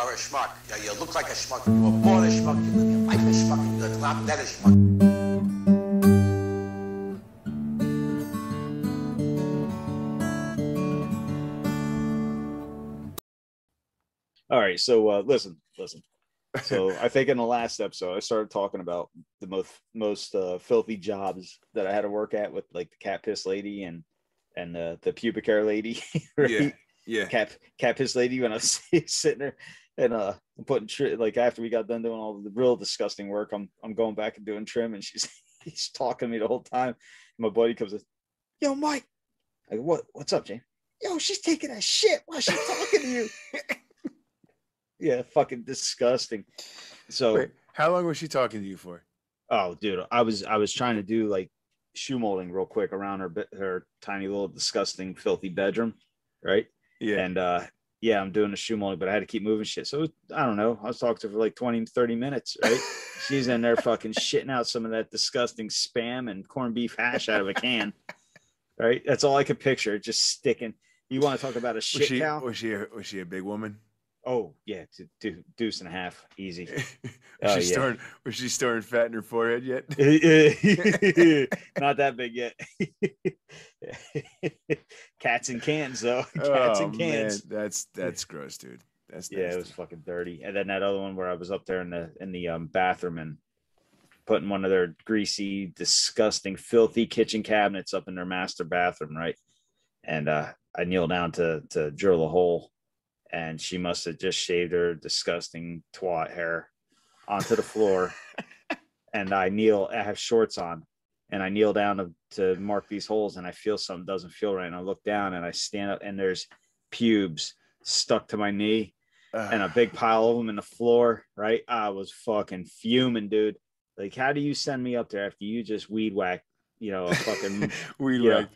are a schmuck. You look like a schmuck. You were born a schmuck. You live your life a schmuck. You're drop dead a schmuck. All right, so listen. So I think in the last episode, I started talking about the most filthy jobs that I had to work at with like the cat piss lady and the pubic hair lady. Right? Yeah. Cat piss lady when I was sitting there and putting like after we got done doing all the real disgusting work, I'm going back and doing trim, and he's talking to me the whole time. My buddy comes in, yo, Mike. I go, what's up, Jane? Yo, she's taking a shit while she's talking to you. Yeah, fucking disgusting. So wait, how long was she talking to you for? Oh, dude, I was trying to do like shoe molding real quick around her tiny little disgusting filthy bedroom, right? Yeah. And yeah, I'm doing the shoe molding, but I had to keep moving shit. So I don't know. I was talking to her for like 20, 30 minutes, right? She's in there fucking shitting out some of that disgusting spam and corned beef hash out of a can. Right? That's all I could picture, just sticking. You want to talk about a shit cow? Was she a big woman? Oh yeah, deuce and a half, easy. Was she storing fat in her forehead yet? Not that big yet. Cats in cans, though. Cats in cans. Man, that's gross, dude. That's nasty. Yeah, it was fucking dirty. And then that other one where I was up there in the bathroom and putting one of their greasy, disgusting, filthy kitchen cabinets up in their master bathroom, right? And I kneel down to drill a hole. And she must have just shaved her disgusting twat hair onto the floor. And I have shorts on, and I kneel down to mark these holes, and I feel something doesn't feel right. And I look down and I stand up, and there's pubes stuck to my knee and a big pile of them in the floor. Right. I was fucking fuming, dude. Like, how do you send me up there after you just weed whack, a fucking weed whack?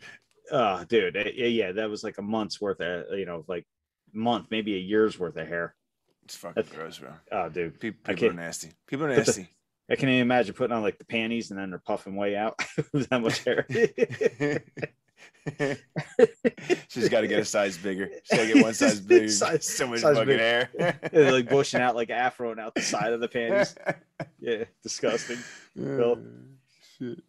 Oh, dude. Yeah. That was like a month's worth of, like, month, maybe a year's worth of hair. It's fucking gross, bro. Oh, dude. People are nasty. People are nasty. I can't even imagine putting on like the panties and then they're puffing way out. That much hair. She's got to get a size bigger. She's got to get one size bigger. So much fucking big hair. Like bushing out like afroing out the side of the panties. Yeah, disgusting. Shit.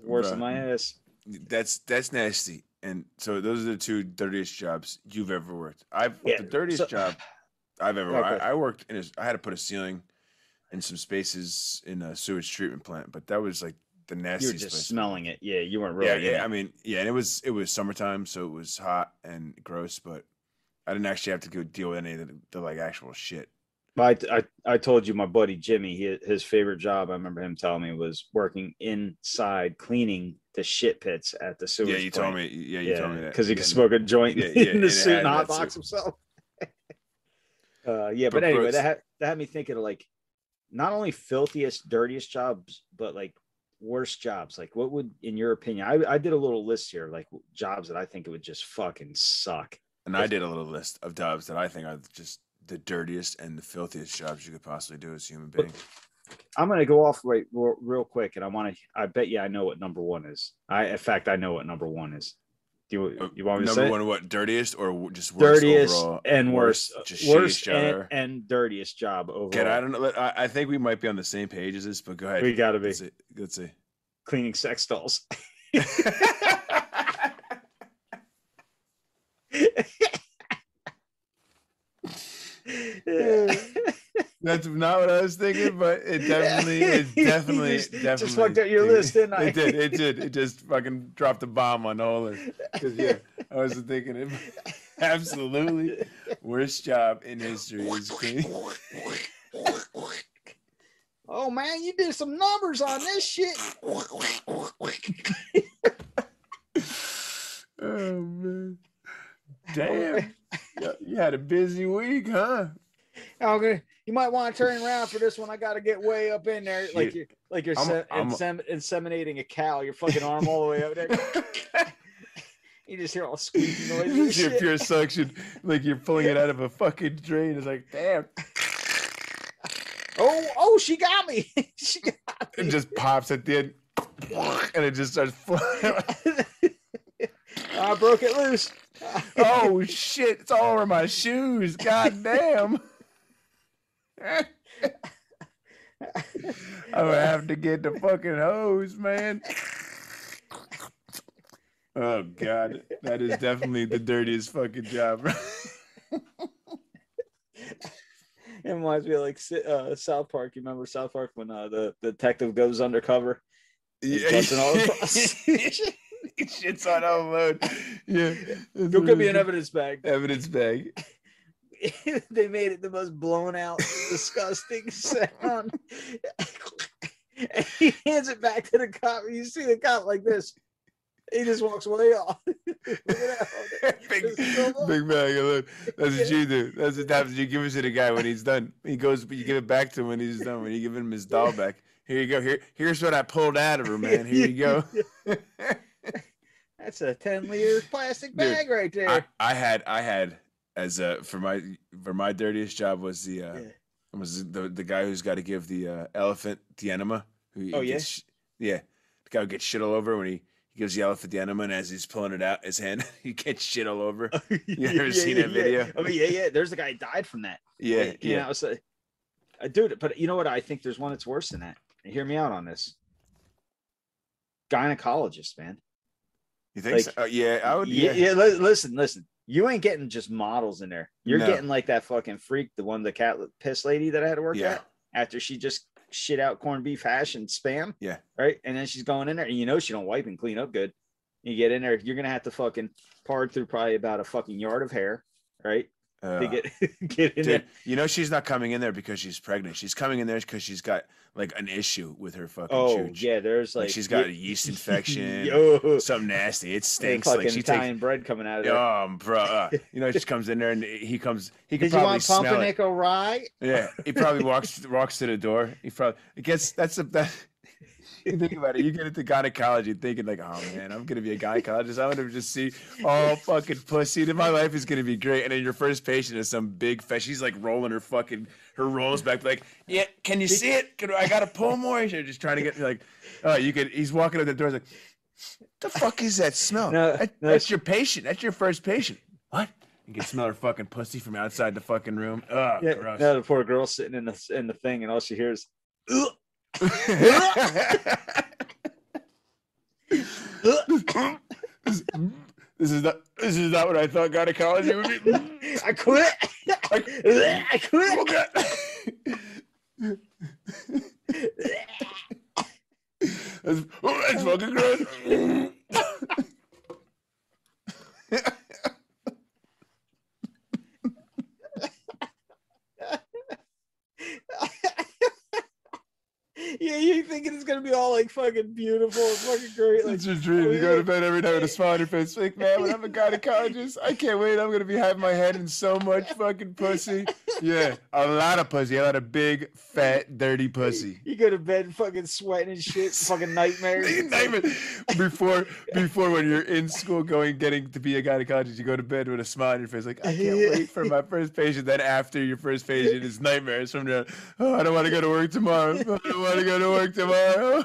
Worse than my ass. That's nasty. And so those are the two dirtiest jobs you've ever worked. The dirtiest job I've ever worked. I worked I had to put a ceiling in some spaces in a sewage treatment plant, but that was like the nastiest. You were just place. Smelling it. Yeah, you weren't really. Yeah. I mean, yeah, and it was summertime, so it was hot and gross, but I didn't actually have to go deal with any of the like actual shit. I told you my buddy Jimmy, his favorite job, I remember him telling me, was working inside cleaning the shit pits at the sewage. Yeah, you told me. Yeah, you told me that because he could smoke a joint in the suit and hotbox himself. But anyway, that had me thinking of like not only filthiest, dirtiest jobs, but like worst jobs. Like, what would, in your opinion? I did a little list here, like jobs that I think it would just fucking suck. And I did a little list of jobs that I think are just the dirtiest and the filthiest jobs you could possibly do as a human being. I'm going to go off real quick, and I bet you I know what number one is. In fact, I know what number one is. Do you want me to say number one? What, dirtiest or just worst dirtiest overall? And worst, worst and dirtiest job overall. Okay, I don't know. I think we might be on the same page as this, but go ahead. We got to be. Let's see. Cleaning sex dolls. That's not what I was thinking, but it definitely just fucked up your list, didn't I? It did. It just fucking dropped a bomb on all of it. Because yeah, I wasn't thinking it. Absolutely, worst job in history is cleaning. Oh man, you did some numbers on this shit. Oh man, damn! You had a busy week, huh? Okay, you might want to turn around for this one. I got to get way up in there, like you're inseminating a cow. Your fucking arm all the way up there. You just hear all squeaking noises. You pure suction, like you're pulling it out of a fucking drain. It's like, damn. Oh, she got me. She got me. It just pops at the end, and it just starts flying. I broke it loose. Oh shit! It's all over my shoes. God damn. I'm gonna have to get the fucking hose, man. Oh God, that is definitely the dirtiest fucking job. It reminds me of like South Park. You remember South Park when the detective goes undercover? Yeah, busting all across. Shit's on unload. Yeah, Go get me an evidence bag. Evidence bag. They made it the most blown out, disgusting sound. And he hands it back to the cop. You see the cop like this. He just walks way off. big bag. That's what you do. That's what happens. You give it to the guy when he's done. He goes, you give it back to him when he's done. When you give him his doll back. Here you go. Here's what I pulled out of her, man. Here you go. That's a 10-liter plastic bag right there. I had as for my dirtiest job was the guy who's got to give the elephant the enema. The guy who gets shit all over when he gives the elephant the enema, and as he's pulling it out, his hand he gets shit all over. You ever seen that video? Oh yeah. There's a guy who died from that. Yeah. Dude, but you know what? I think there's one that's worse than that. Hear me out on this. Gynecologist, man. You think so? Yeah, I would. Yeah. Listen. You ain't getting just models in there. You're getting like that fucking freak, the cat piss lady that I had to work at after she just shit out corned beef hash and spam. Yeah. Right. And then she's going in there, and you know she don't wipe and clean up good. You get in there, you're gonna have to fucking pard through probably about a fucking yard of hair, right? To get in there. You know she's not coming in there because she's pregnant. She's coming in there because she's got like an issue with her fucking chooch. Yeah, there's like she's got a yeast infection, something nasty. It stinks. Fucking like she Italian bread coming out of there. Bro, she comes in there and he could Did probably you want smell pumpernickel rye? Yeah, he probably walks to the door. You think about it, you get into gynecology thinking like, oh man, I'm gonna be a gynecologist. I'm gonna just see all fucking pussy. And my life is gonna be great. And then your first patient is some big fat. She's like rolling her rolls back, like, yeah, can you see it? I gotta pull more. She's just trying to get like, he's walking out the door. He's like, the fuck is that smell? That's your patient. That's your first patient. What? You can smell her fucking pussy from outside the fucking room. Oh, yeah, gross. No, the poor girl sitting in the thing, and all she hears, ugh. This is not what I thought gynecology would be. I quit. I quit. That's fucking gross. Yeah, you thinking it's gonna be all like fucking beautiful and fucking great. Like, it's your dream. You go to bed every night with a smile on your face. Like, man, when I'm a gynecologist, I can't wait. I'm gonna be having my head in so much fucking pussy. Yeah, a lot of pussy, a lot of big, fat, dirty pussy. You go to bed fucking sweating and shit, fucking nightmares. Before when you're in school getting to be a gynecologist, you go to bed with a smile on your face. Like, I can't wait for my first patient. Then after your first patient is nightmares from there. Oh, I don't want to go to work tomorrow. I don't want to go to work tomorrow.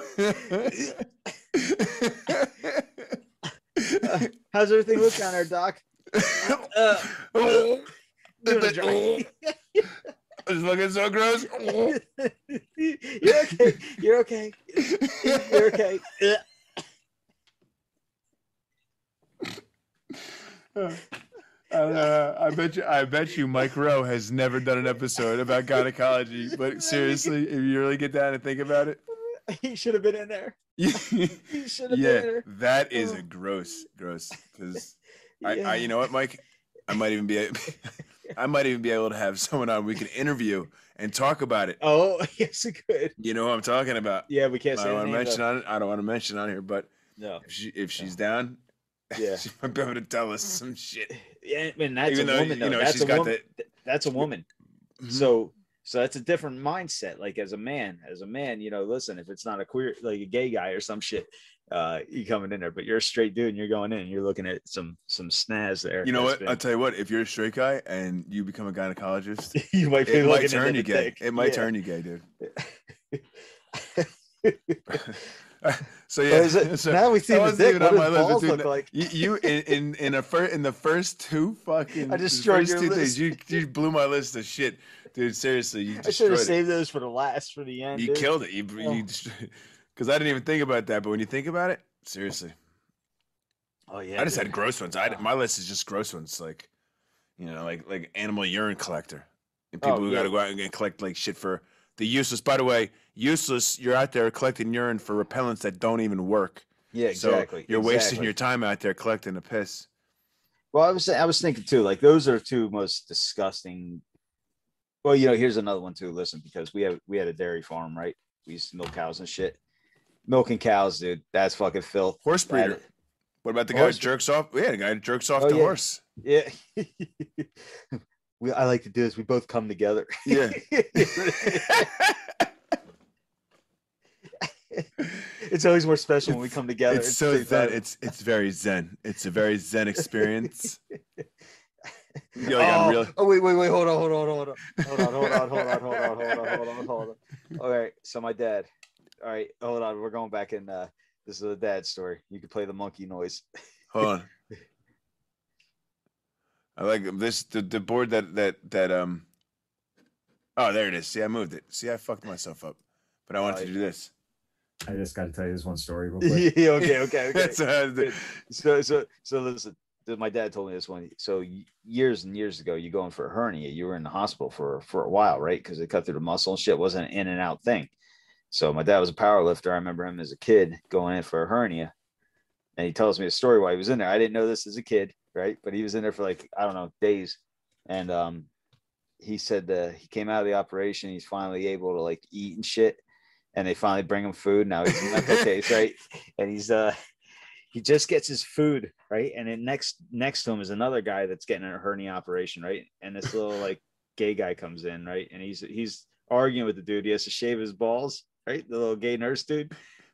How's everything look down there, Doc? It's looking so gross. You're okay. You're okay. You're okay. I bet you Mike Rowe has never done an episode about gynecology, but seriously, if you really get down and think about it, he should have been in there. He should have been in there. That is a gross because I you know what, Mike, I might even be able to have someone on we can interview and talk about it. Oh, yes, it could. You know what I'm talking about? Yeah, we can't say. I don't want to mention on here, but no, if she's down, yeah, she might be able to tell us some shit. Yeah, and that's a woman. Though. That's a woman. Mm-hmm. So that's a different mindset. Like as a man, listen, if it's not a queer, like a gay guy or some shit, you coming in there, but you're a straight dude and you're going in and you're looking at some snaz there. You know what? I'll tell you what, if you're a straight guy and you become a gynecologist, you might be turn you gay. It might turn you gay, dude. So yeah, so now we see the dick. What does balls look like? You in the first two fucking I destroyed your list. Things, you blew my list of shit, dude. Seriously, you I should have saved those for the end. You killed it. You because I didn't even think about that, but when you think about it, seriously. Oh yeah, I just had gross ones. My list is just gross ones, like like animal urine collector, and people who got to go out and collect like shit for. The useless, by the way, useless. You're out there collecting urine for repellents that don't even work. Yeah, exactly. So you're wasting your time out there collecting the piss. Well, I was thinking too, like those are two most disgusting. Well, here's another one too. Listen, because we had a dairy farm, right? We used to milk cows and shit. Milking cows, dude. That's fucking filth. Horse breeder. What about the guy who jerks off? We had a guy who jerks off the horse. Yeah. I like to do this. We both come together. Yeah. It's always more special when we come together. It's so zen. It's very zen. It's a very zen experience. Wait. Hold on. All right. So my dad. All right. Hold on. We're going back in. This is a dad story. You can play the monkey noise. Hold on. I like this the board that oh, there it is. See, I moved it. See, I fucked myself up. But I wanted to do this. I just got to tell you this one story real quick. Yeah, okay. So listen, my dad told me this one. So years and years ago, you go in for a hernia. You were in the hospital for a while, right? Because they cut through the muscle and shit. Wasn't an in and out thing. So my dad was a power lifter. I remember him as a kid going in for a hernia. And he tells me a story why he was in there. I didn't know this as a kid, right? But he was in there for like, I don't know, days. And he said that he came out of the operation. He's finally able to like eat and shit. And they finally bring him food. Now he's in a mental case, right? And he just gets his food, right? And then next to him is another guy that's getting a hernia operation, right? And this little like gay guy comes in, right? And he's arguing with the dude. He has to shave his balls, right? The little gay nurse dude,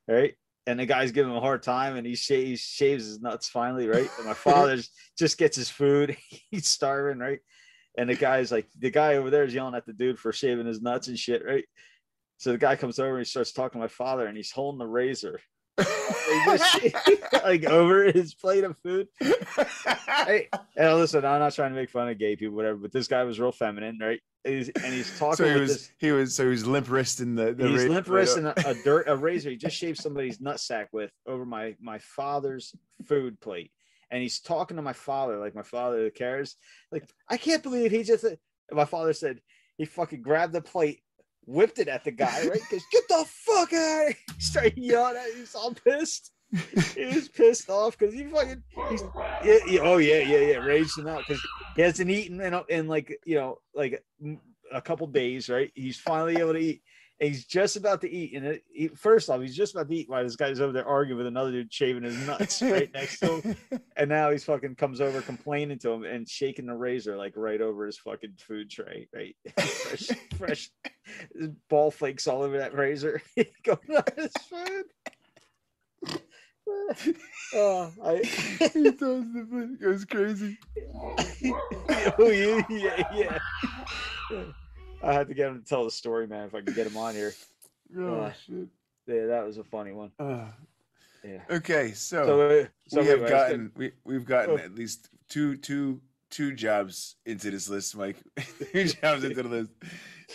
right? And the guy's giving him a hard time, and he shaves his nuts finally, right? And my father just gets his food. He's starving, right? And the guy over there is yelling at the dude for shaving his nuts and shit, right? So the guy comes over and he starts talking to my father, and he's holding the razor like over his plate of food. Hey, and listen, I'm not trying to make fun of gay people, whatever, but this guy was real feminine, right? He's talking. So he was limp wristing he's limp wristing a razor. He just shaved somebody's nutsack with over my father's food plate, and he's talking to my father like my father cares. Like, I can't believe he just. My father said he fucking grabbed the plate, whipped it at the guy, right? Because get the fuck out of here. He started yelling at him. He's all pissed. He was pissed off because raged him out because he hasn't eaten in like a couple days, right? He's finally able to eat. And he's just about to eat, and first off, he's just about to eat while this guy's over there arguing with another dude shaving his nuts right next to him. And now he's fucking comes over complaining to him and shaking the razor like right over his fucking food tray, right? fresh ball flakes all over that razor going on his food. It was crazy. Oh yeah. I had to get him to tell the story, man. If I could get him on here. Oh shit! Yeah, that was a funny one. Yeah. Okay, so we've gotten at least two jobs into this list, Mike. 2 jobs into the list.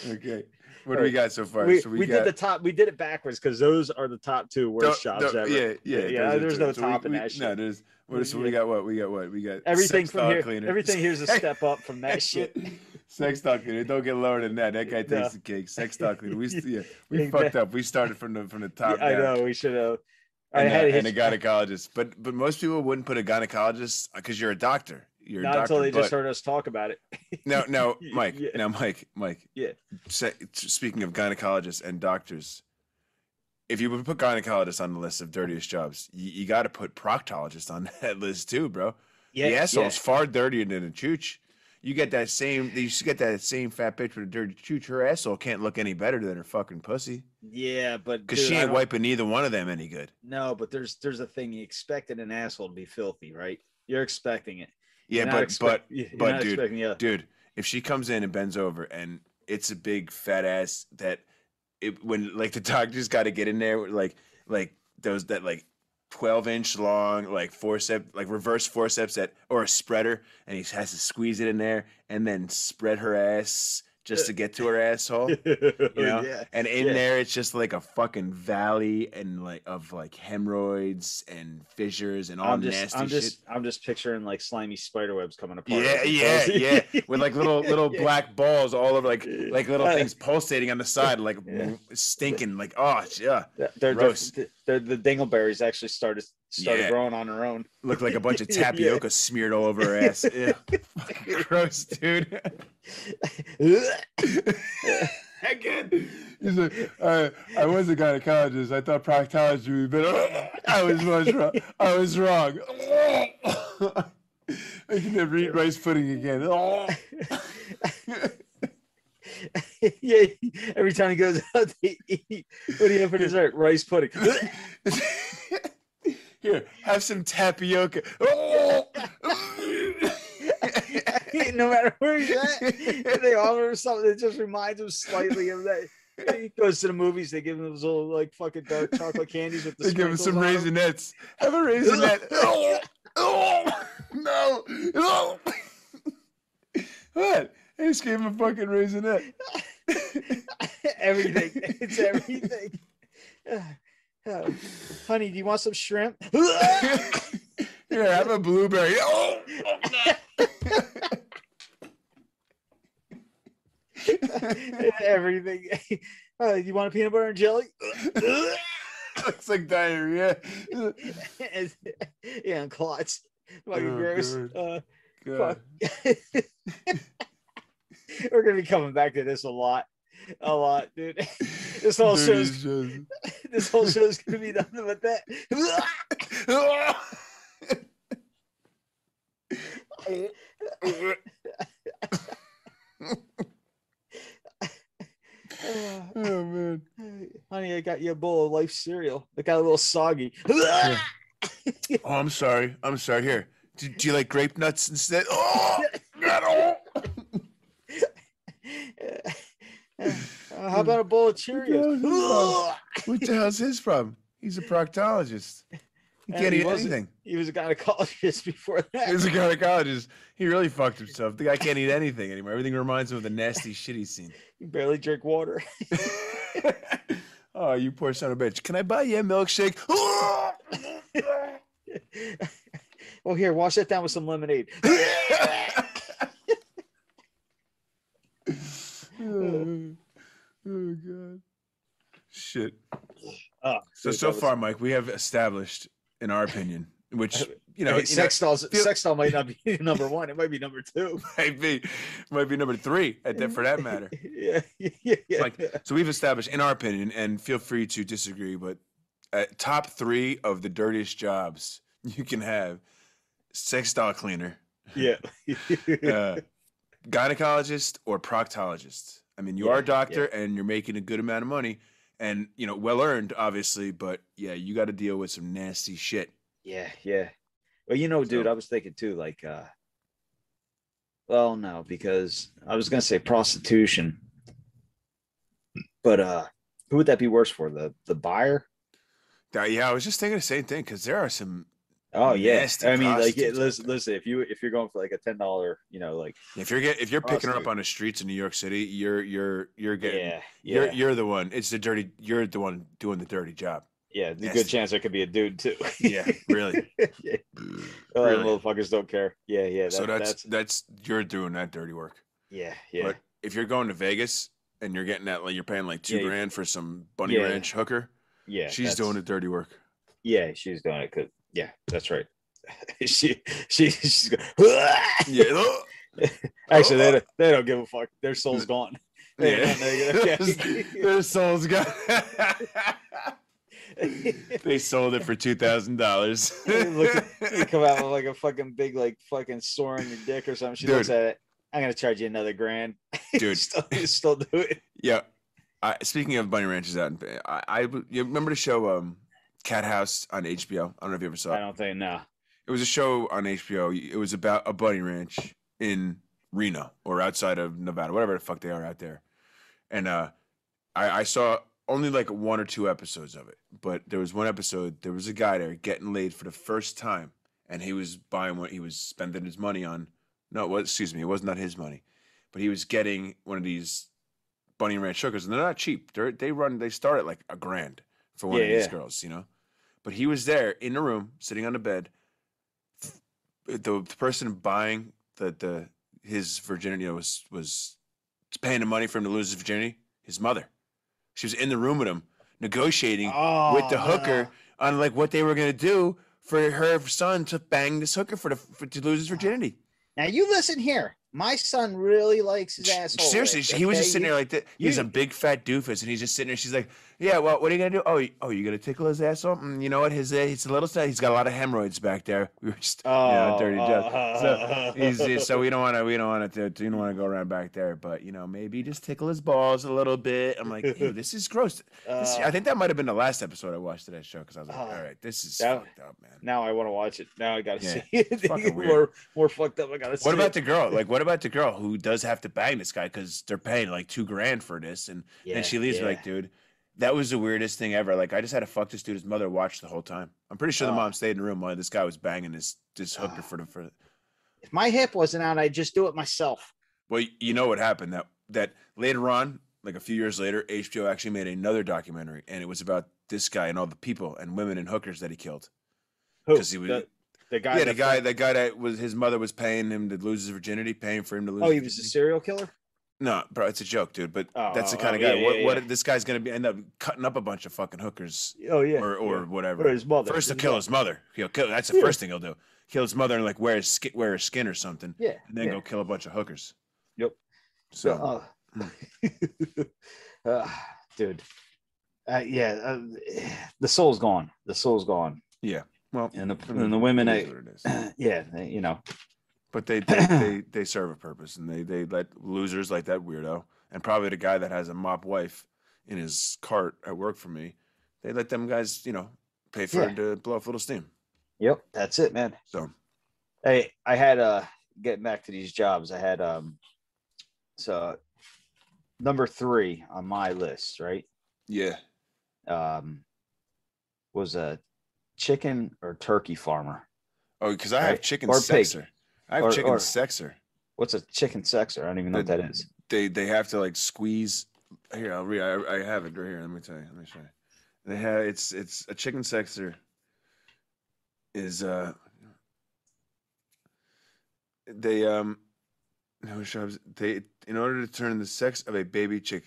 Okay. What do we got so far? We did the top. We did it backwards because those are the top 2 worst jobs ever. Yeah. There's no top in that shit. No, there's. So we got what? We got everything from here. Cleaner. Everything here's a step up from that shit. Sex talk cleaner. Don't get lower than that. That guy takes the cake. Sex talk cleaner. We fucked up. We started from the top. I know. We should have. And a gynecologist, but most people wouldn't put a gynecologist because you're a doctor. You're not a doctor, until they just heard us talk about it. No, Mike. Yeah. Now, Mike. Yeah. Speaking of gynecologists and doctors, if you would put gynecologists on the list of dirtiest jobs, you got to put proctologist on that list too, bro. Yeah, the asshole's far dirtier than a chooch. You get that same fat bitch with a dirty chooch. Her asshole can't look any better than her fucking pussy. Yeah, but because she ain't wiping neither one of them any good. No, but there's a thing. You expected an asshole to be filthy, right? You're expecting it. Yeah, dude, if she comes in and bends over and it's a big fat ass when like the doctor's got to get in there like those that like 12-inch long like forceps, like reverse forceps or a spreader, and he has to squeeze it in there and then spread her ass just to get to her asshole, Yeah. And in there, it's just like a fucking valley and like of like hemorrhoids and fissures and all nasty shit. I'm just picturing like slimy spider webs coming apart. Yeah, with like little black balls all over, like little things pulsating on the side, like stinking, like gross. The dingleberries actually started growing on their own. Looked like a bunch of tapioca smeared all over her ass. Gross, dude. Again, he's like, I was a gynecologist. I thought proctology would be better. I was wrong. I was wrong. I can never eat rice pudding again. Yeah, every time he goes out to eat, what do you have for dessert? Rice pudding. Here, have some tapioca. No matter where he's at, they offer something that just reminds him slightly of that. He goes to the movies, they give him those little like fucking dark chocolate candies with the They give him some raisinets. Have a raisinette. No. What? I just gave him a fucking raisinette. Everything. It's everything. Honey, do you want some shrimp? Here, have a blueberry. Everything. You want a peanut butter and jelly? Looks like diarrhea. Yeah, and clots. Fucking gross. God. We're gonna be coming back to this a lot, dude. This whole show's gonna be nothing but that. Oh man, honey, I got you a bowl of Life cereal. It got a little soggy. Oh, I'm sorry. Here, do you like grape nuts instead? Oh, no. How about a bowl of Cheerios? What the hell's his problem? He's a proctologist. He can't eat anything. He was a gynecologist before that. He was a gynecologist. He really fucked himself. The guy can't eat anything anymore. Everything reminds him of the nasty shit he's seen. He barely drink water. Oh, you poor son of a bitch. Can I buy you a milkshake? Well, here, wash that down with some lemonade. Oh, God. Shit. So dude, far, Mike, we have established, in our opinion, which, sex doll might not be number one. It might be number two. might be number three for that matter. Yeah. So we've established, in our opinion, and feel free to disagree, but top three of the dirtiest jobs you can have: sex doll cleaner, gynecologist, or proctologist. I mean, you are a doctor and you're making a good amount of money, and well earned, obviously. But you got to deal with some nasty shit. Yeah. Well, dude, I was thinking too, like, well, no, because I was gonna say prostitution, but who would that be worse for? The buyer? Yeah, I was just thinking the same thing, because there are some. Oh yeah, I mean, like, prostitutes. listen, if you're going for like a $10, like, if you're picking her up on the streets in New York City, you're getting you're the one. You're the one doing the dirty job. Yeah, the good chance there could be a dude too. Yeah, really. Really? Motherfuckers don't care. Yeah. So that's you're doing that dirty work. Yeah. But if you're going to Vegas and you're getting that, like, you're paying like $2,000 for some bunny ranch hooker. Yeah, she's doing the dirty work. Yeah, she's doing it. Cause that's right. she's going. Actually, they don't give a fuck. Their soul's gone. Their soul's gone. They sold it for $2,000. You come out with like a fucking big, like, fucking sore on your dick or something. She looks at it. I'm gonna charge you another $1,000. Dude, still do it. Yeah. Speaking of bunny ranches, you remember the show Cat House on HBO? I don't know if you ever saw it. I don't think no. It was a show on HBO. It was about a bunny ranch in Reno or outside of Nevada, whatever the fuck they are out there. And I saw only like 1 or 2 episodes of it, but there was one episode. There was a guy there getting laid for the first time, and he was buying what he was spending his money on. No, excuse me, it was not his money, but he was getting one of these Bunny Ranch hookers, and they're not cheap. They start at like $1,000 for one of these girls, you know. But he was there in the room, sitting on the bed. The person buying his virginity, was paying the money for him to lose his virginity. His mother, she was in the room with him, negotiating with the hooker on like what they were gonna do for her son to bang this hooker to lose his virginity. Now you listen here. My son really likes his asshole. Seriously, he was just sitting there like that. He's a big fat doofus, and he's just sitting there. She's like, "Yeah, well, what are you gonna do? Oh, you gonna tickle his asshole? You know what? He's a little sad. He's got a lot of hemorrhoids back there. We were just, dirty joke. So we don't want to go around back there, but maybe just tickle his balls a little bit. I'm like, ew, this is gross. I think that might have been the last episode I watched of that show because I was like, all right, this is fucked up, man. Now I want to watch it. Now I gotta see it. It's fucking weird. More fucked up. I gotta see. What about the girl? Like, what about the girl who does have to bang this guy because they're paying like $2,000 for this, and she leaves me like, dude, that was the weirdest thing ever. Like, I just had to fuck this dude. His mother watched the whole time. I'm pretty sure the mom stayed in the room while this guy was banging this hooker for the. If my hip wasn't out, I'd just do it myself. Well, you know what happened that later on, like a few years later, HBO actually made another documentary, and it was about this guy and all the people and women and hookers that he killed. Who? Because he was. The guy that was his mother was paying him to lose his virginity, paying for him to lose. Oh, he was a serial killer? No, bro, it's a joke, dude. But that's the kind of guy. What this guy's gonna end up cutting up a bunch of fucking hookers? Oh yeah, or whatever. Or his mother. First, he'll kill his mother. He'll kill. That's the first thing he'll do. Kill his mother and like wear his skin or something. Yeah, and then go kill a bunch of hookers. Yep. So, dude, the soul's gone. The soul's gone. Yeah. Well, and the women, but they serve a purpose, and they let losers like that weirdo, and probably the guy that has a mop wife in his cart at work for me, they let them guys, pay for it to blow off a little steam. Yep, that's it, man. So, hey, I had getting back to these jobs, I had so number 3 on my list, right? Yeah. Was a chicken or turkey farmer. Oh, because I have chicken sexer. Pig. I have chicken sexer. What's a chicken sexer? I don't even know what that is. They have to like squeeze. Here, I'll read. I have it right here. Let me tell you. Let me show you. They have it's a chicken sexer. Is they in order to turn the sex of a baby chick,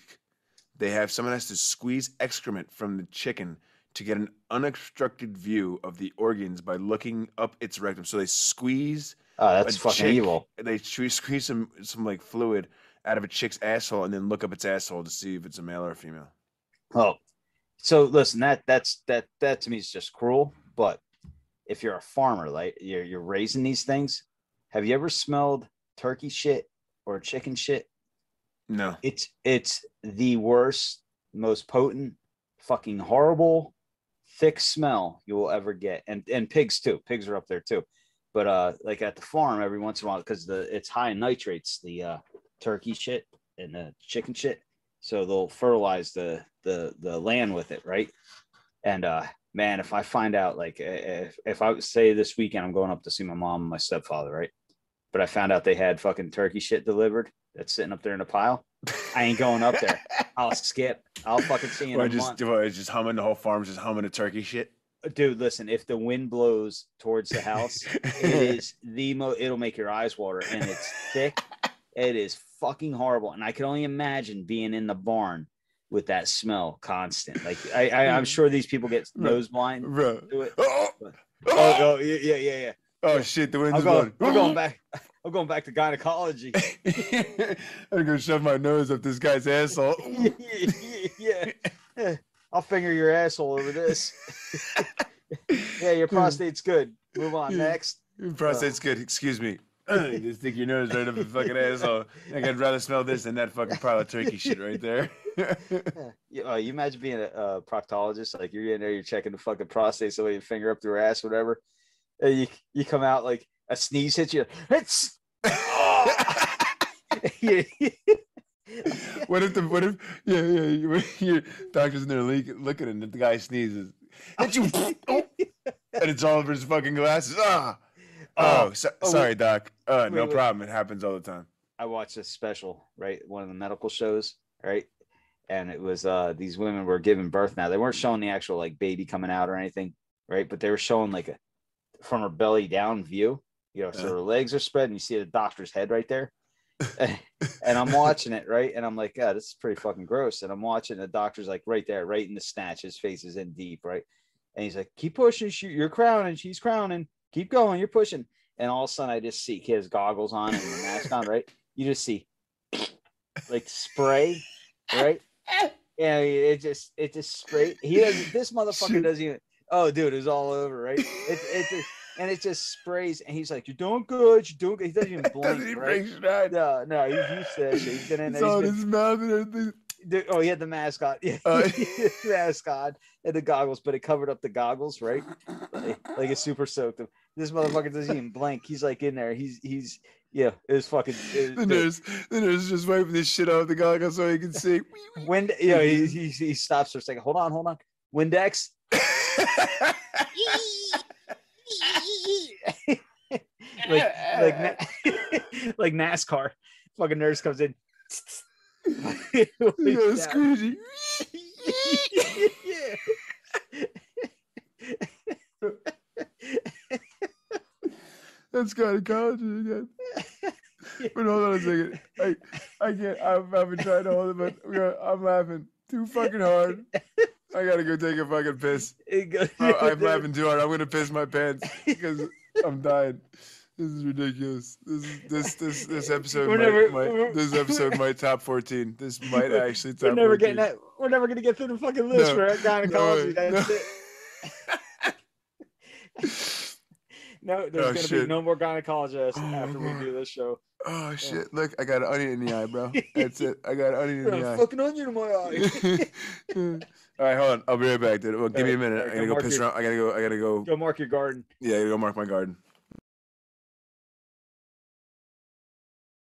someone has to squeeze excrement from the chicken to get an unobstructed view of the organs by looking up its rectum. So they squeeze. Oh, that's fucking evil. They squeeze some like fluid out of a chick's asshole and then look up its asshole to see if it's a male or a female. Oh, so listen, that to me is just cruel. But if you're a farmer, like you're raising these things, have you ever smelled turkey shit or chicken shit? No. It's the worst, most potent, fucking horrible, thick smell you will ever get. And pigs too. Pigs are up there too. But like at the farm every once in a while, because it's high in nitrates, the turkey shit and the chicken shit. So they'll fertilize the land with it, right? And man, if I find out, like if I say this weekend I'm going up to see my mom and my stepfather, right? But I found out they had fucking turkey shit delivered that's sitting up there in a pile. I ain't going up there. I'll skip. I'll fucking see you in a month. Just humming, the whole farm's just humming the turkey shit. Dude, listen, if the wind blows towards the house, it'll make your eyes water, and it's thick. It is fucking horrible. And I can only imagine being in the barn with that smell constant. Like I'm sure these people get nose blind. Bro. To it. Oh, yeah. Oh shit, the wind's blowing. I'm going back. I'm going back to gynecology. I'm gonna shove my nose up this guy's asshole. Yeah. I'll finger your asshole over this. Yeah, your prostate's good. Move on next. Your prostate's good. Excuse me. You just stick your nose right up the fucking asshole. I'd rather smell this than that fucking pile of turkey shit right there. You imagine being a proctologist, like you're in there, you're checking the fucking prostate, so you finger up their ass, whatever. And you come out like a sneeze hits you. It's What if your doctor's in there looking and the guy sneezes. And it's all over his fucking glasses. Sorry, doc. No problem. It happens all the time. I watched this special, right? One of the medical shows, right? And it was these women were giving birth. Now they weren't showing the actual like baby coming out or anything, right? But they were showing like a from her belly down view, so her legs are spread and you see the doctor's head right there. And I'm watching it, right? And I'm like, God, this is pretty fucking gross. And I'm watching the doctor's like right there, right in the snatch. His face is in deep, right? And he's like, keep pushing. You're crowning. She's crowning. Keep going. You're pushing. And all of a sudden, I just see he has goggles on and the mask on, right? You just see like spray, right? Yeah, it just spray. He doesn't. This motherfucker doesn't even. Oh, dude, it's all over, right? And it just sprays, and he's like, "You're doing good. You're doing good." He doesn't even blink, right? No, he's used to that shit. He's been in there. It's his mouth and everything. Oh, he had the mask on. Yeah, the mask on and the goggles, but it covered up the goggles, right? Like it super soaked him. This motherfucker doesn't even blink. He's like in there. He's yeah. It was fucking. The nurse just wiping this shit off the goggles so he can see. When he stops for a second. Hold on. Windex. like NASCAR. Fucking nurse comes in. Scrooge. That's gynecology again. But hold on a second. I can't. I've been trying to hold it, but I'm laughing too fucking hard. I gotta go take a fucking piss. I'm laughing too hard. I'm gonna piss my pants because I'm dying. This is ridiculous. This episode this episode might top 14. This might actually top 14. We're never gonna get through the fucking list for gynecology. That's it. No, there's gonna be no more gynecologists after we do this show. Oh shit! Look, I got an onion in the eye, bro. That's it. I got an onion in the eye. Fucking onion in my eye. All right, hold on. I'll be right back, dude. Well, give me a minute. I gotta go piss around. I gotta go. Go mark your garden. Yeah, I gotta go mark my garden.